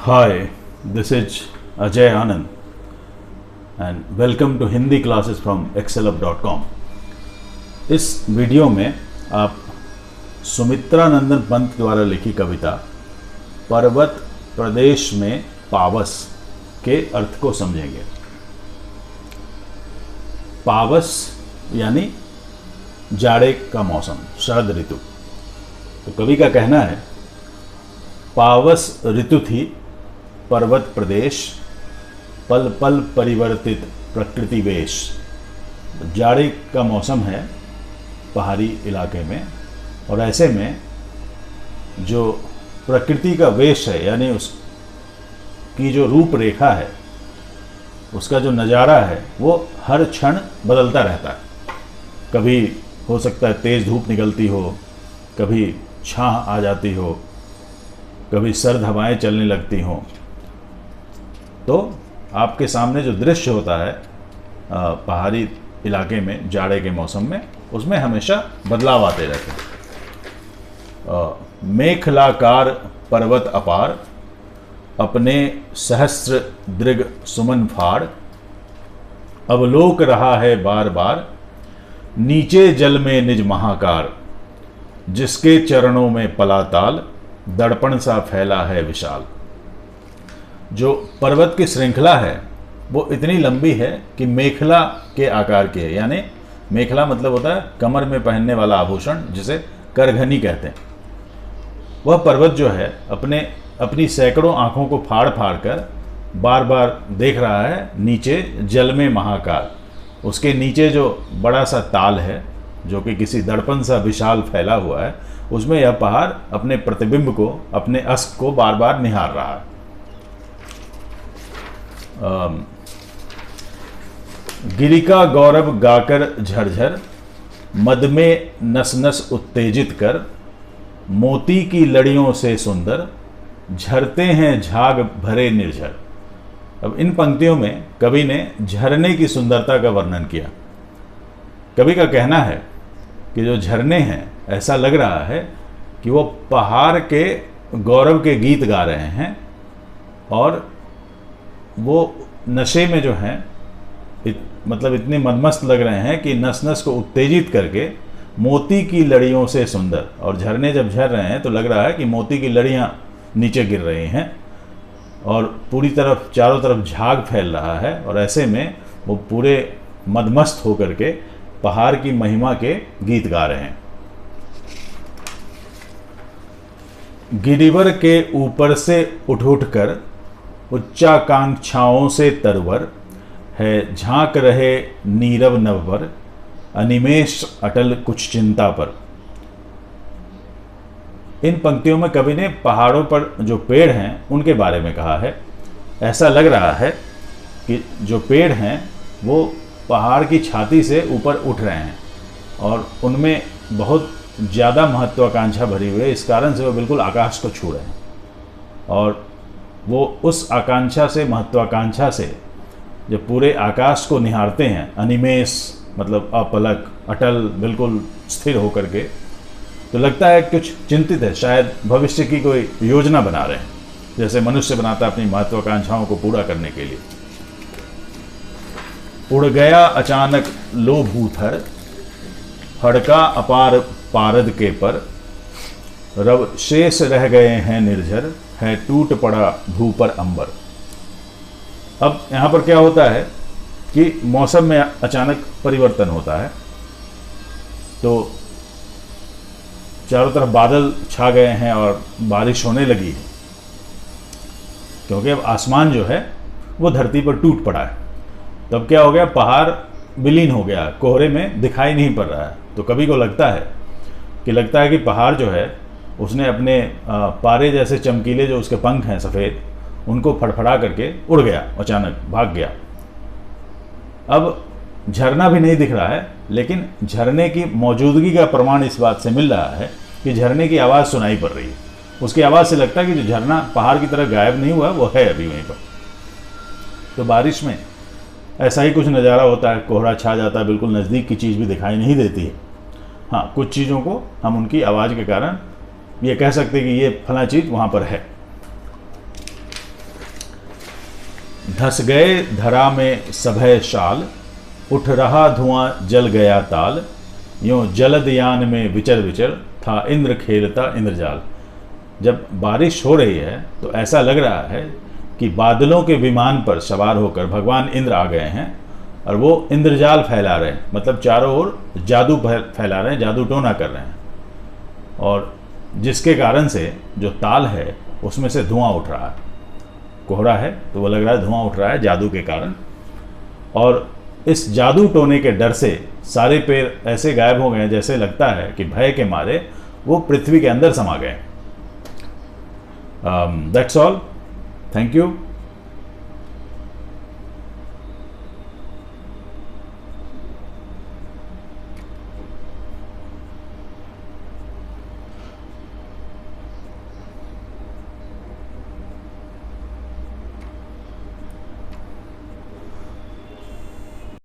Hi, this is Ajay Anand and welcome to Hindi classes from excelup.com। इस video में आप सुमित्रा नंदन पंत द्वारा लिखी कविता पर्वत प्रदेश में पावस के अर्थ को समझेंगे। पावस यानी जाड़े का मौसम, शरद ऋतु। तो कवि का कहना है, पावस ऋतु थी पर्वत प्रदेश, पल पल परिवर्तित प्रकृति वेश। जाड़े का मौसम है पहाड़ी इलाके में, और ऐसे में जो प्रकृति का वेश है यानी उसकी जो रूपरेखा है, उसका जो नज़ारा है वो हर क्षण बदलता रहता है। कभी हो सकता है तेज़ धूप निकलती हो, कभी छाह आ जाती हो, कभी सर्द हवाएं चलने लगती हों। तो आपके सामने जो दृश्य होता है पहाड़ी इलाके में जाड़े के मौसम में, उसमें हमेशा बदलाव आते रहते हैं। मेखलाकार पर्वत अपार, अपने सहस्र दृग सुमन फाड़, अवलोक रहा है बार बार, नीचे जल में निज महाकार, जिसके चरणों में पलाताल, दर्पण सा फैला है विशाल। जो पर्वत की श्रृंखला है वो इतनी लंबी है कि मेखला के आकार की है। यानी मेखला मतलब होता है कमर में पहनने वाला आभूषण, जिसे करघनी कहते हैं। वह पर्वत जो है अपनी सैकड़ों आँखों को फाड़ फाड़ कर बार बार देख रहा है नीचे जल में महाकाल। उसके नीचे जो बड़ा सा ताल है, जो कि किसी दर्पण सा विशाल फैला हुआ है, उसमें यह पहाड़ अपने प्रतिबिंब को, अपने अस्क को बार बार निहार रहा है। गिरिका गौरव गाकर झरझर, मद में नस नस उत्तेजित कर, मोती की लड़ियों से सुंदर, झरते हैं झाग भरे निर्झर। अब इन पंक्तियों में कवि ने झरने की सुंदरता का वर्णन किया। कवि का कहना है कि जो झरने हैं, ऐसा लग रहा है कि वो पहाड़ के गौरव के गीत गा रहे हैं, और वो नशे में जो हैं मतलब इतने मदमस्त लग रहे हैं कि नस नस को उत्तेजित करके मोती की लड़ियों से सुंदर। और झरने जब झर रहे हैं तो लग रहा है कि मोती की लड़ियाँ नीचे गिर रही हैं, और पूरी तरफ चारों तरफ झाग फैल रहा है। और ऐसे में वो पूरे मदमस्त होकर के पहाड़ की महिमा के गीत गा रहे हैं। गिरिवर के ऊपर से उठ उठ कर, उच्चाकांक्षाओं से तरवर, है झांक रहे नीरव नववर, अनिमेष अटल कुछ चिंता पर। इन पंक्तियों में कवि ने पहाड़ों पर जो पेड़ हैं उनके बारे में कहा है। ऐसा लग रहा है कि जो पेड़ हैं वो पहाड़ की छाती से ऊपर उठ रहे हैं, और उनमें बहुत ज़्यादा महत्वाकांक्षा भरी हुई है। इस कारण से वो बिल्कुल आकाश को छू रहे हैं, और वो उस आकांक्षा से, महत्वाकांक्षा से जब पूरे आकाश को निहारते हैं, अनिमेष मतलब अपलक, अटल, बिल्कुल स्थिर होकर के, तो लगता है कुछ चिंतित है, शायद भविष्य की कोई योजना बना रहे हैं, जैसे मनुष्य बनाता है अपनी महत्वाकांक्षाओं को पूरा करने के लिए। उड़ गया अचानक लो भूथर, हड़का अपार पारद के पर, रव शेष रह गए हैं निर्झर, है टूट पड़ा भू पर अंबर। अब यहाँ पर क्या होता है कि मौसम में अचानक परिवर्तन होता है, तो चारों तरफ बादल छा गए हैं और बारिश होने लगी है, क्योंकि अब आसमान जो है वो धरती पर टूट पड़ा है। तब क्या हो गया, पहाड़ विलीन हो गया, कोहरे में दिखाई नहीं पड़ रहा है। तो कभी को लगता है कि पहाड़ जो है उसने अपने पारे जैसे चमकीले जो उसके पंख हैं सफ़ेद, उनको फड़फड़ा करके उड़ गया, अचानक भाग गया। अब झरना भी नहीं दिख रहा है, लेकिन झरने की मौजूदगी का प्रमाण इस बात से मिल रहा है कि झरने की आवाज़ सुनाई पड़ रही है। उसकी आवाज़ से लगता है कि जो झरना पहाड़ की तरफ गायब नहीं हुआ है, वो है अभी वहीं पर। तो बारिश में ऐसा ही कुछ नज़ारा होता है, कोहरा छा जाता है, बिल्कुल नज़दीक की चीज़ भी दिखाई नहीं देती है। हाँ, कुछ चीज़ों को हम उनकी आवाज़ के कारण ये कह सकते हैं कि ये फला चीज़ वहाँ पर है। धस गए धरा में सभय शाल, उठ रहा धुआं जल गया ताल, यूं जलदयान में विचर विचर, था इंद्र खेलता इंद्रजाल। जब बारिश हो रही है तो ऐसा लग रहा है कि बादलों के विमान पर सवार होकर भगवान इंद्र आ गए हैं और वो इंद्रजाल फैला रहे हैं, मतलब चारों ओर जादू फैला रहे हैं, जादू टोना कर रहे हैं, और जिसके कारण से जो ताल है उसमें से धुआं उठ रहा है। कोहरा है तो वो लग रहा है धुआं उठ रहा है जादू के कारण, और इस जादू टोने के डर से सारे पेड़ ऐसे गायब हो गए जैसे लगता है कि भय के मारे वो पृथ्वी के अंदर समा गए। That's all, thank you.